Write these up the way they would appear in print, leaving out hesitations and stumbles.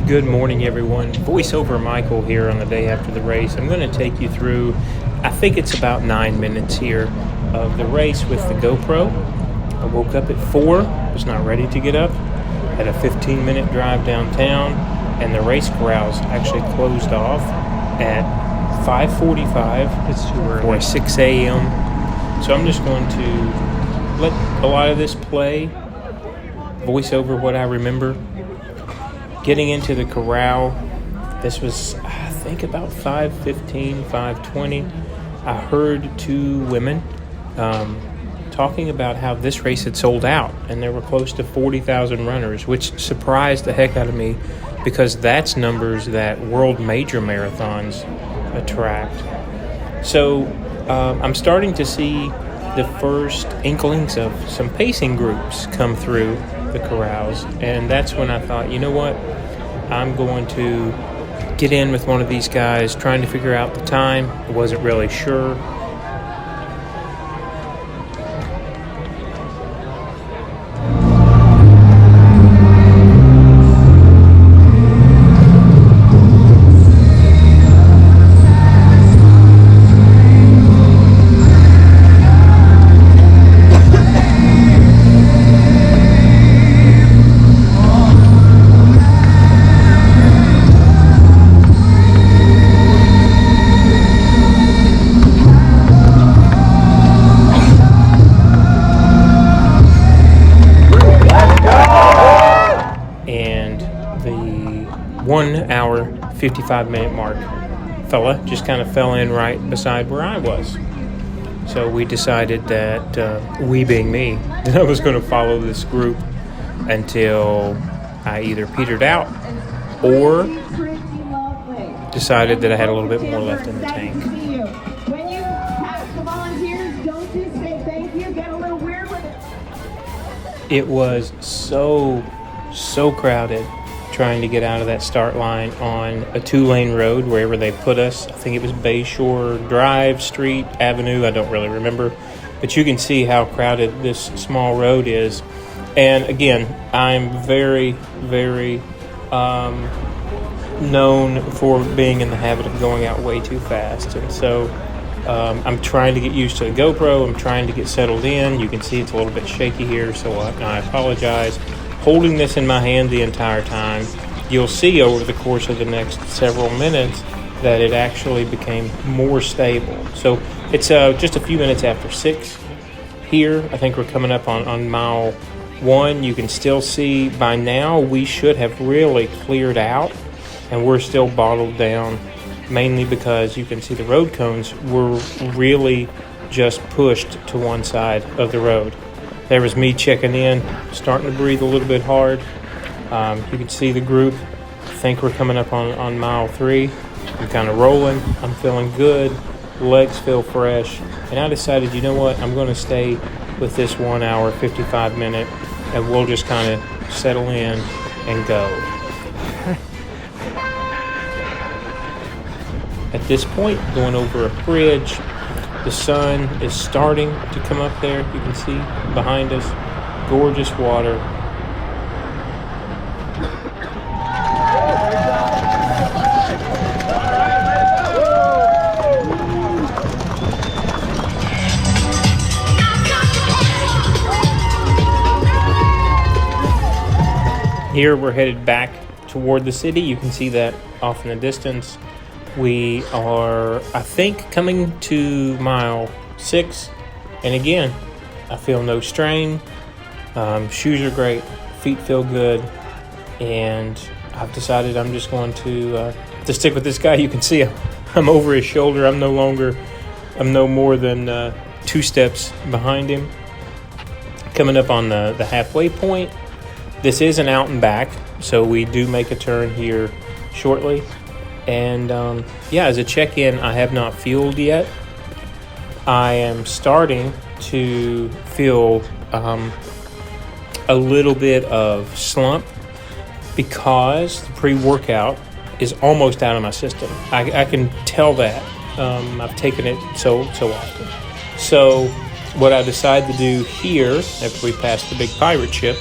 Good morning, everyone. Voiceover Michael here on the day after the race. I'm going to take you through, I think it's about 9 minutes here of the race with the GoPro. I woke up at 4, was not ready to get up, had a 15-minute drive downtown, and the race corrals actually closed off at 5:45 It's too early. or 6 a.m. So I'm just going to let a lot of this play, voice over what I remember. Getting into the corral, this was, I think, about 5:15, 5:20. I heard two women talking about how this race had sold out, and there were close to 40,000 runners, which surprised the heck out of me because that's numbers that world major marathons attract. So I'm starting to see the first inklings of some pacing groups come through the corrals, and that's when I thought, you know what, I'm going to get in with one of these guys, trying to figure out the time. I wasn't really sure. And the 1 hour, 55-minute mark, fella just kind of fell in right beside where I was. So we decided that, we being me, that I was going to follow this group until I either petered out or decided that I had a little bit more left in the tank. When you pass the volunteers, don't just say thank you, get a little weird with it. It was so crowded trying to get out of that start line on a 2-lane road wherever they put us. I think it was Bayshore Drive, Street, Avenue. I don't really remember. But you can see how crowded this small road is. And again, I'm very, very known for being in the habit of going out way too fast. And so I'm trying to get used to the GoPro. I'm trying to get settled in. You can see it's a little bit shaky here, so I apologize. Holding this in my hand the entire time, you'll see over the course of the next several minutes that it actually became more stable. So it's just a few minutes after 6 here. I think we're coming up on mile 1. You can still see by now we should have really cleared out, and we're still bottled down, mainly because you can see the road cones were really just pushed to one side of the road. There was me checking in, starting to breathe a little bit hard. You can see the group. I think we're coming up on mile 3. I'm kind of rolling. I'm feeling good. Legs feel fresh. And I decided, you know what? I'm going to stay with this 1 hour, 55-minute, and we'll just kind of settle in and go. At this point, going over a bridge. The sun is starting to come up there. You can see behind us, gorgeous water. Here we're headed back toward the city. You can see that off in the distance. We are, I think, coming to mile 6. And again, I feel no strain. Shoes are great. Feet feel good. And I've decided I'm just going to stick with this guy. You can see I'm over his shoulder. I'm no more than 2 steps behind him. Coming up on the halfway point. This is an out and back, so we do make a turn here shortly. And as a check-in, I have not fueled yet. I am starting to feel a little bit of slump because the pre-workout is almost out of my system. I can tell that. I've taken it so often. So what I decided to do here, after we pass the big pirate ship,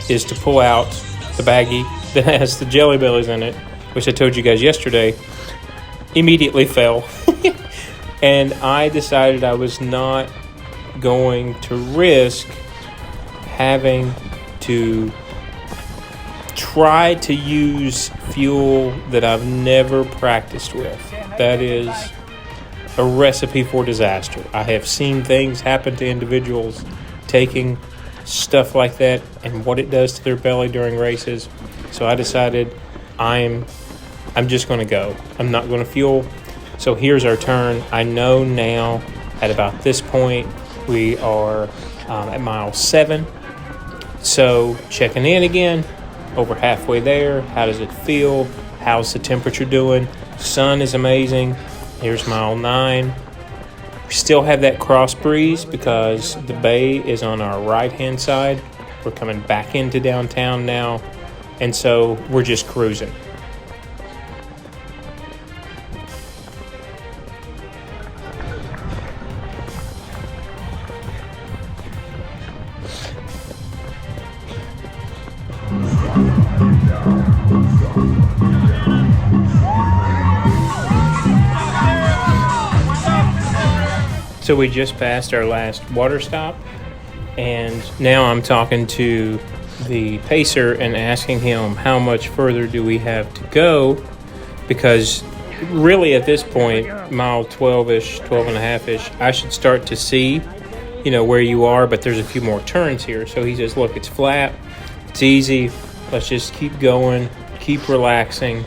is to pull out the baggie that has the Jelly Bellies in it, which I told you guys yesterday, immediately fell. And I decided I was not going to risk having to try to use fuel that I've never practiced with. That is a recipe for disaster. I have seen things happen to individuals taking stuff like that and what it does to their belly during races. So I decided I'm just going to go. I'm not going to fuel. So here's our turn. I know now at about this point we are at mile 7. So checking in again, over halfway there. How does it feel? How's the temperature doing? Sun is amazing. Here's mile 9. We still have that cross breeze because the bay is on our right-hand side. We're coming back into downtown now, and so we're just cruising. So we just passed our last water stop, and now I'm talking to the pacer and asking him how much further do we have to go, because really at this point, mile 12-ish, 12 and a half-ish, I should start to see, where you are, but there's a few more turns here. So he says, look, it's flat, it's easy, let's just keep going, keep relaxing.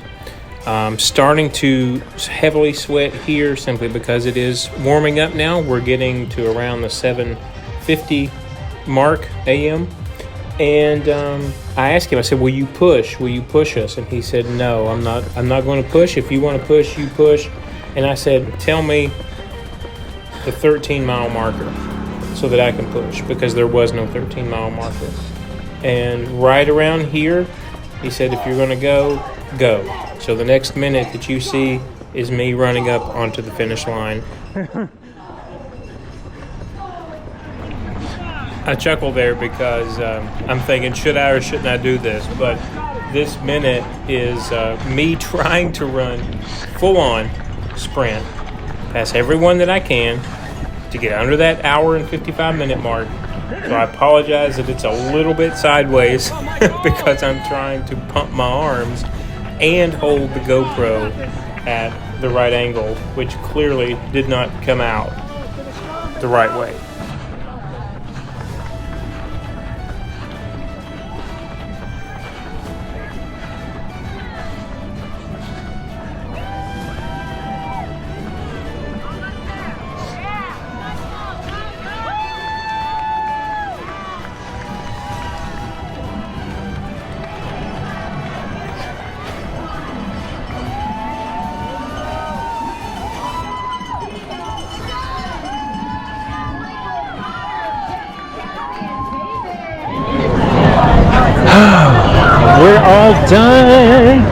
Starting to heavily sweat here simply because it is warming up now. We're getting to around the 7:50 mark a.m. And I asked him, I said, will you push? Will you push us? And he said, no, I'm not going to push. If you want to push, you push. And I said, tell me the 13-mile marker so that I can push, because there was no 13-mile marker. And right around here, he said, if you're going to go, go. So the next minute that you see is me running up onto the finish line. I chuckle there because I'm thinking, should I or shouldn't I do this? But this minute is me trying to run full-on sprint, pass everyone that I can to get under that hour and 55-minute mark. So I apologize that it's a little bit sideways because I'm trying to pump my arms and hold the GoPro at the right angle, which clearly did not come out the right way. We're all done.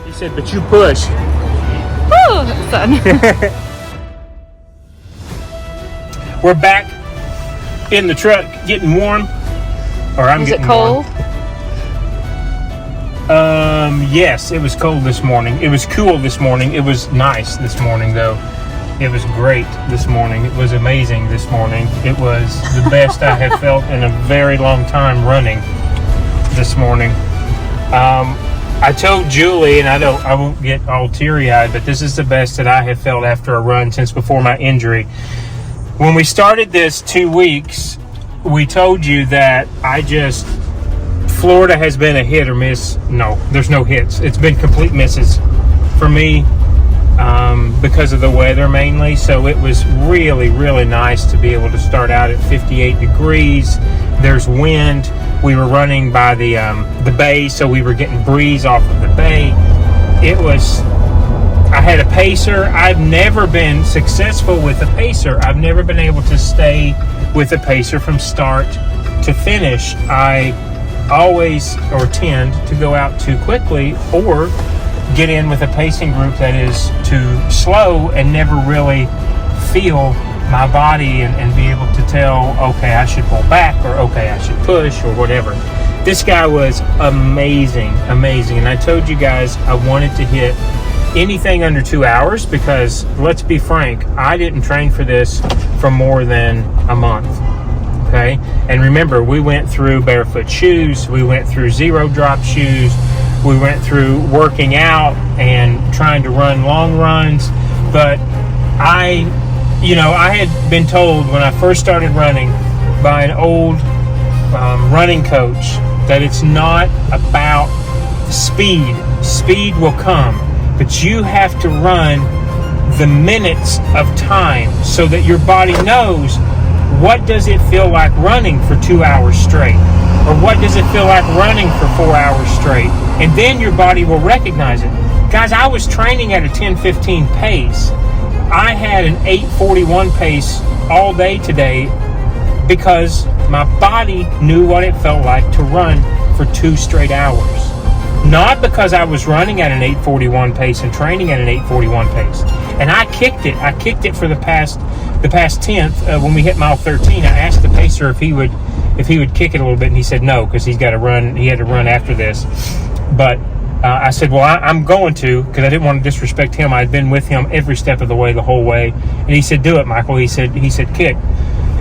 He said, but you push. Woo, that's fun. We're back in the truck, getting warm. Or I'm getting warm. Was it cold? Yes, it was cold this morning. It was cool this morning. It was nice this morning, though. It was great this morning. It was amazing this morning. It was the best I have felt in a very long time running this morning. I told Julie, and I won't get all teary-eyed, but this is the best that I have felt after a run since before my injury. When we started this 2 weeks, we told you that Florida has been a hit or miss. No, there's no hits. It's been complete misses for me because of the weather mainly. So it was really, really nice to be able to start out at 58 degrees. There's wind. We were running by the bay, so we were getting breeze off of the bay. I had a pacer. I've never been successful with a pacer. I've never been able to stay with a pacer from start to finish, I always or tend to go out too quickly or get in with a pacing group that is too slow and never really feel my body and be able to tell, okay, I should pull back, or okay, I should push, or whatever. This guy was amazing. And I told you guys I wanted to hit anything under 2 hours because, let's be frank, I didn't train for this for more than a month. Okay? And remember, we went through barefoot shoes, we went through zero drop shoes, we went through working out and trying to run long runs. But I had been told when I first started running by an old running coach that it's not about speed. Speed will come, but you have to run the minutes of time so that your body knows what does it feel like running for 2 hours straight, or what does it feel like running for 4 hours straight, and then your body will recognize it. Guys, I was training at a 10:15 pace. I had an 8:41 pace all day today because my body knew what it felt like to run for 2 straight hours. Not because I was running at an 8:41 pace and training at an 8:41 pace. And I kicked it. I kicked it for the past 10th when we hit mile 13. I asked the pacer if he would kick it a little bit, and he said no because he's got to run. He had to run after this. But I said, well, I'm going to, because I didn't want to disrespect him. I'd been with him every step of the way, the whole way. And he said, do it, Michael. He said kick.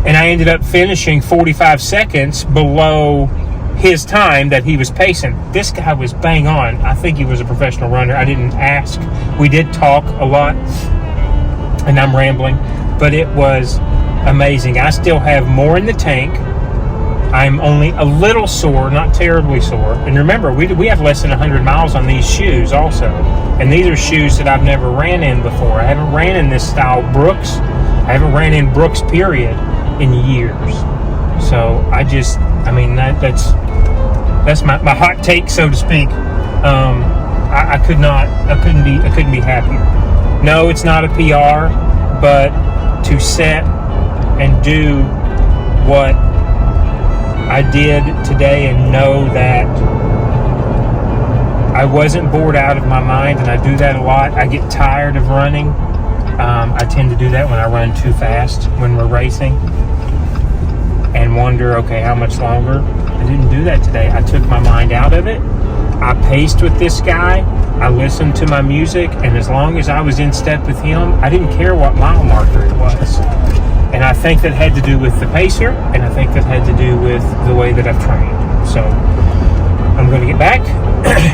And I ended up finishing 45 seconds below his time that he was pacing. This guy was bang on. I think he was a professional runner. I didn't ask. We did talk a lot, and I'm rambling, but it was amazing. I still have more in the tank. I'm only a little sore, not terribly sore. And remember, we have less than 100 miles on these shoes also. And these are shoes that I've never ran in before. I haven't ran in this style Brooks. I haven't ran in Brooks, period, in years. So that's my hot take, so to speak. I couldn't be happier. No, it's not a PR, but to set and do what I did today and know that I wasn't bored out of my mind, and I do that a lot. I get tired of running. I tend to do that when I run too fast when we're racing and wonder, okay, how much longer? I didn't do that today. I took my mind out of it. I paced with this guy. I listened to my music, and as long as I was in step with him, I didn't care what mile marker it was. And I think that had to do with the pacer, and I think that had to do with the way that I've trained. So I'm going to get back.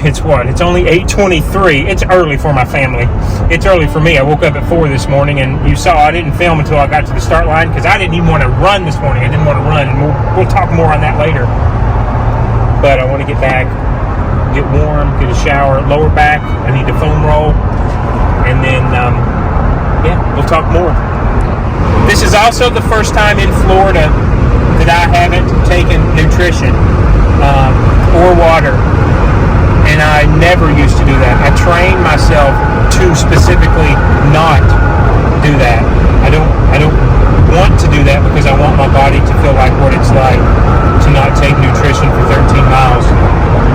It's only 8:23. It's early for my family. It's early for me. I woke up at 4 this morning, and you saw I didn't film until I got to the start line because I didn't even want to run this morning. I didn't want to run, and we'll talk more on that later. But I want to get back, get warm, get a shower, lower back. I need to foam roll, and then we'll talk more. This is also the first time in Florida that I haven't taken nutrition or water, and I never used to do that. I trained myself to specifically not do that. I don't want to do that because I want my body to feel like what it's like to not take nutrition for 13 miles.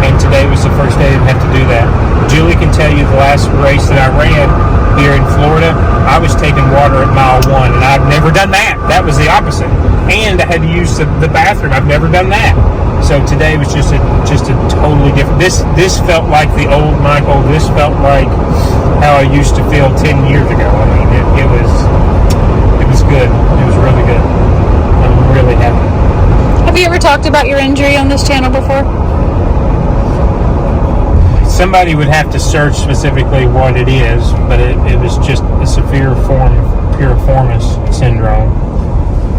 And today was the first day I didn't have to do that. Julie can tell you the last race that I ran here in Florida, I was taking water at mile 1, and I've never done that. That was the opposite. And I had to use the bathroom. I've never done that. So today was just a totally different. This felt like the old Michael. This felt like how I used to feel 10 years ago. I mean, it was good. It was really good. I'm really happy. Have you ever talked about your injury on this channel before? Somebody would have to search specifically what it is, but it was just a severe form of piriformis syndrome.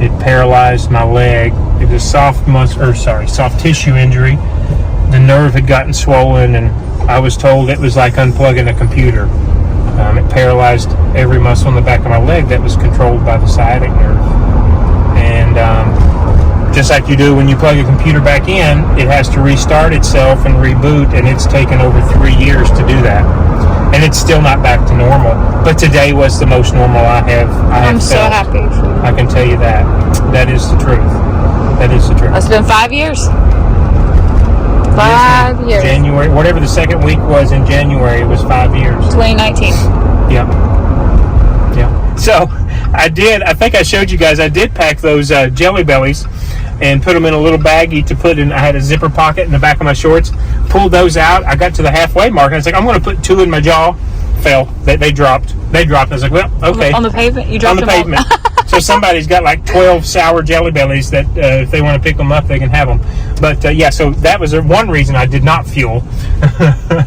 It paralyzed my leg. It was soft tissue injury. The nerve had gotten swollen, and I was told it was like unplugging a computer. It paralyzed every muscle in the back of my leg that was controlled by the sciatic nerve. And just like you do when you plug a computer back in, it has to restart itself and reboot, and it's taken over 3 years to do that. And it's still not back to normal. But today was the most normal I have I'm felt. so happy. I can tell you that. That is the truth. That is the trip. It's been 5 years. 5 years. January, whatever the second week was in January, it was 5 years. 2019. Yeah. Yeah. So I think I showed you guys, I did pack those Jelly Bellies and put them in a little baggie to put in. I had a zipper pocket in the back of my shorts. Pulled those out. I got to the halfway mark. And I was like, I'm going to put 2 in my jaw. Fell. They dropped. I was like, well, okay. On the pavement? You dropped on the them pavement. So somebody's got like 12 sour Jelly Bellies that if they want to pick them up, they can have them. But yeah, so that was one reason I did not fuel. Front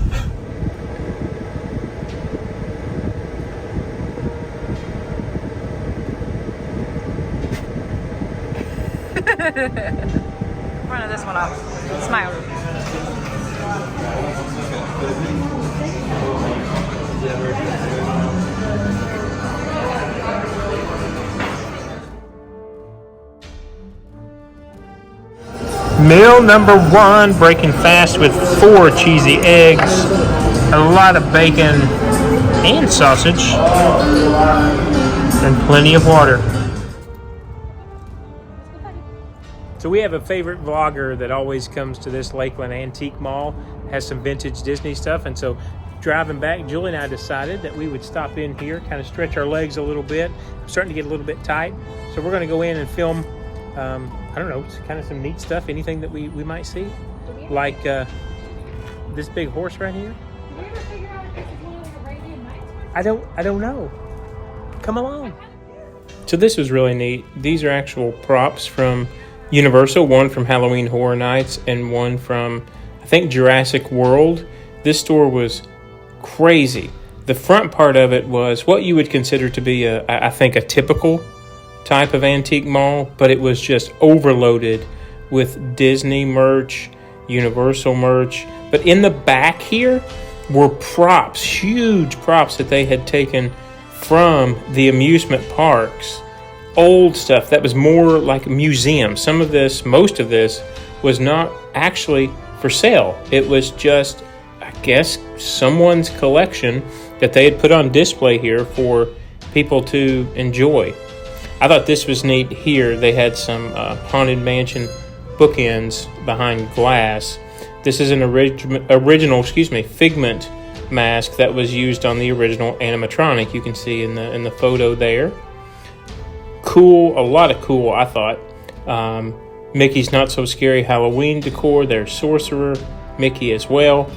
of this one off. Smile. Meal number 1, breaking fast with 4 cheesy eggs, a lot of bacon and sausage, and plenty of water. So we have a favorite vlogger that always comes to this Lakeland Antique Mall, has some vintage Disney stuff, and so driving back, Julie and I decided that we would stop in here, kind of stretch our legs a little bit. I'm starting to get a little bit tight, so we're going to go in and film, I don't know, kind of some neat stuff, anything that we might see, like this big horse right here. Did we ever figure out if this is one of the Arabian Nights ones? I don't know. Come along. So this was really neat. These are actual props from Universal, one from Halloween Horror Nights and one from, I think, Jurassic World. This store was crazy. The front part of it was what you would consider to be I think a typical type of antique mall, but it was just overloaded with Disney merch, Universal merch. But in the back here were props, huge props that they had taken from the amusement parks. Old stuff that was more like a museum. Most of this was not actually for sale. It was just, I guess, someone's collection that they had put on display here for people to enjoy. I thought this was neat here. They had some Haunted Mansion bookends behind glass. This is an original Figment mask that was used on the original animatronic. You can see in the photo there. Cool, a lot of cool, I thought. Mickey's Not So Scary Halloween decor. There's Sorcerer, Mickey as well.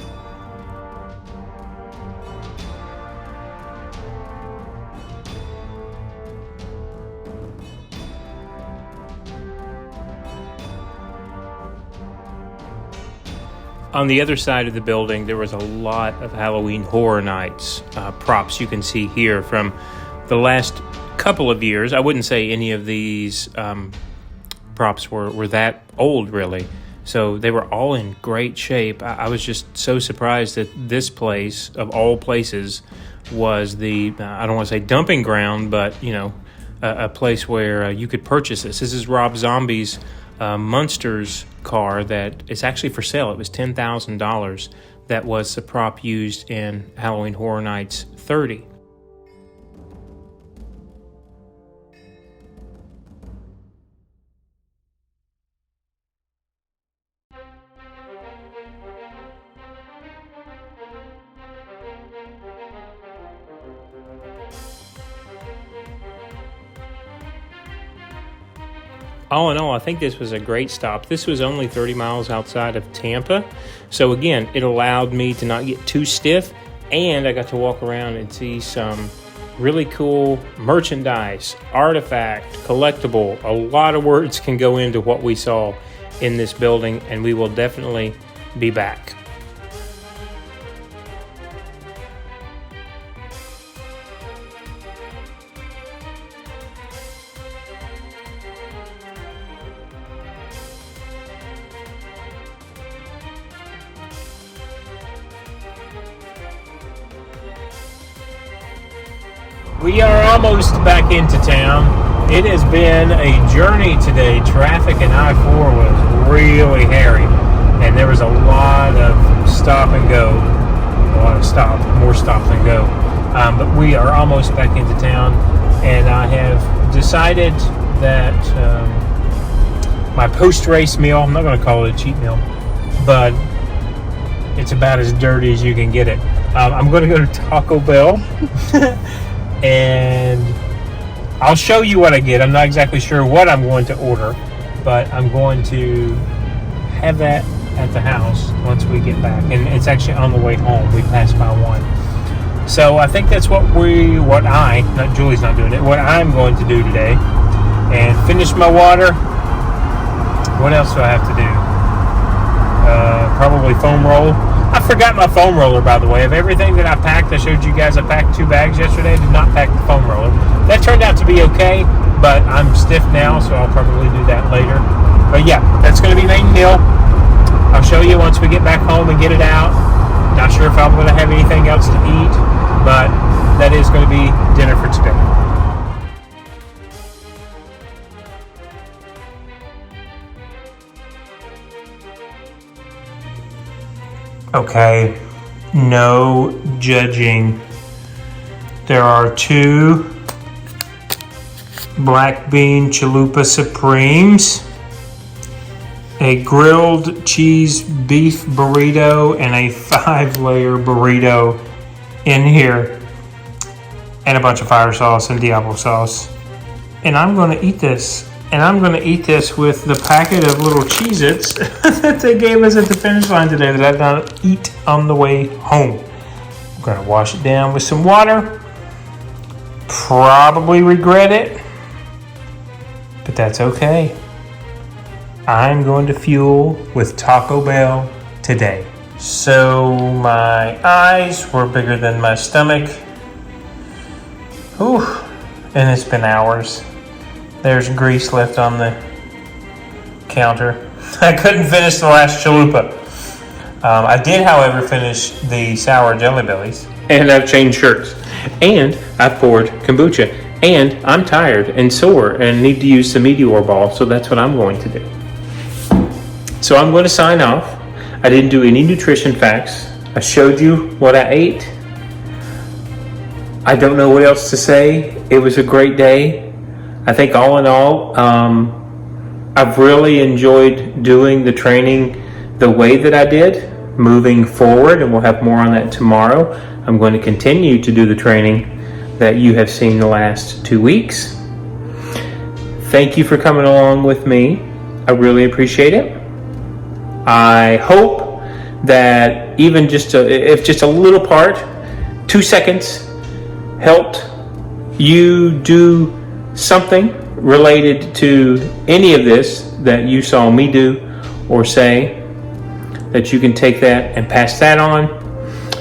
On the other side of the building, there was a lot of Halloween Horror Nights props you can see here from the last couple of years. I wouldn't say any of these props were that old, really. So they were all in great shape. I was just so surprised that this place, of all places, was the, I don't want to say dumping ground, but, you know, a place where you could purchase this. This is Rob Zombie's Munsters car that is actually for sale. It was $10,000. That was the prop used in Halloween Horror Nights 30. All in all, I think this was a great stop. This was only 30 miles outside of Tampa. So again, it allowed me to not get too stiff, and I got to walk around and see some really cool merchandise, artifact, collectible. A lot of words can go into what we saw in this building, and we will definitely be back. We are almost back into town. It has been a journey today. Traffic in I-4 was really hairy, and there was a lot of stop and go. More stop than go. But we are almost back into town, and I have decided that my post-race meal. I'm not going to call it a cheat meal, but it's about as dirty as you can get it. I'm going to go to Taco Bell, and I'll show you what I get. I'm not exactly sure what I'm going to order, but I'm going to have that at the house once we get back. And it's actually on the way home. We passed by one. So I think that's what Julie's not doing it, what I'm going to do today. And finish my water. What else do I have to do? Probably foam roll. I forgot my foam roller, by the way. Of everything that I packed, I showed you guys I packed 2 bags yesterday. I did not pack the foam roller. That turned out to be okay, but I'm stiff now, so I'll probably do that later. But yeah, that's going to be main meal. I'll show you once we get back home and get it out. Not sure if I'm going to have anything else to eat, but that is going to be dinner for today. Okay, no judging. There are 2 black bean chalupa supremes, a grilled cheese beef burrito, and a 5-layer burrito in here, and a bunch of fire sauce and Diablo sauce. And I'm going to eat this. And I'm going to eat this with the packet of little Cheez-Its that they gave us at the finish line today that I'm going to eat on the way home. I'm going to wash it down with some water. Probably regret it, but that's okay. I'm going to fuel with Taco Bell today. So my eyes were bigger than my stomach. Ooh, and it's been hours. There's grease left on the counter. I couldn't finish the last chalupa. I did, however, finish the sour Jelly Bellies. And I've changed shirts. And I poured kombucha. And I'm tired and sore and need to use the Meteor Ball, so that's what I'm going to do. So I'm going to sign off. I didn't do any nutrition facts. I showed you what I ate. I don't know what else to say. It was a great day. I think all in all, I've really enjoyed doing the training the way that I did, moving forward, and we'll have more on that tomorrow. I'm going to continue to do the training that you have seen the last 2 weeks. Thank you for coming along with me. I really appreciate it. I hope that even if just a little part, 2 seconds, helped you do something related to any of this that you saw me do or say, that you can take that and pass that on.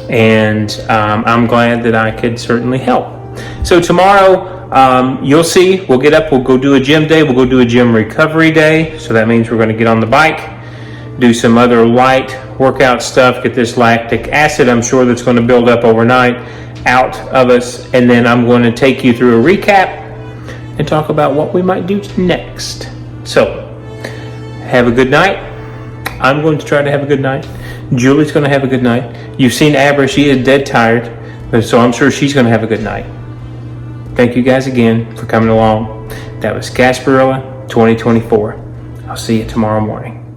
And I'm glad that I could certainly help. So tomorrow, you'll see, we'll get up, we'll go do a gym day, we'll go do a gym recovery day. So that means we're going to get on the bike, do some other light workout stuff, get this lactic acid, I'm sure, that's going to build up overnight out of us. And then I'm going to take you through a recap and talk about what we might do next. So, have a good night. I'm going to try to have a good night. Julie's going to have a good night. You've seen Abra, she is dead tired, so I'm sure she's going to have a good night. Thank you guys again for coming along. That was GASPARILLA 2024. I'll see you tomorrow morning.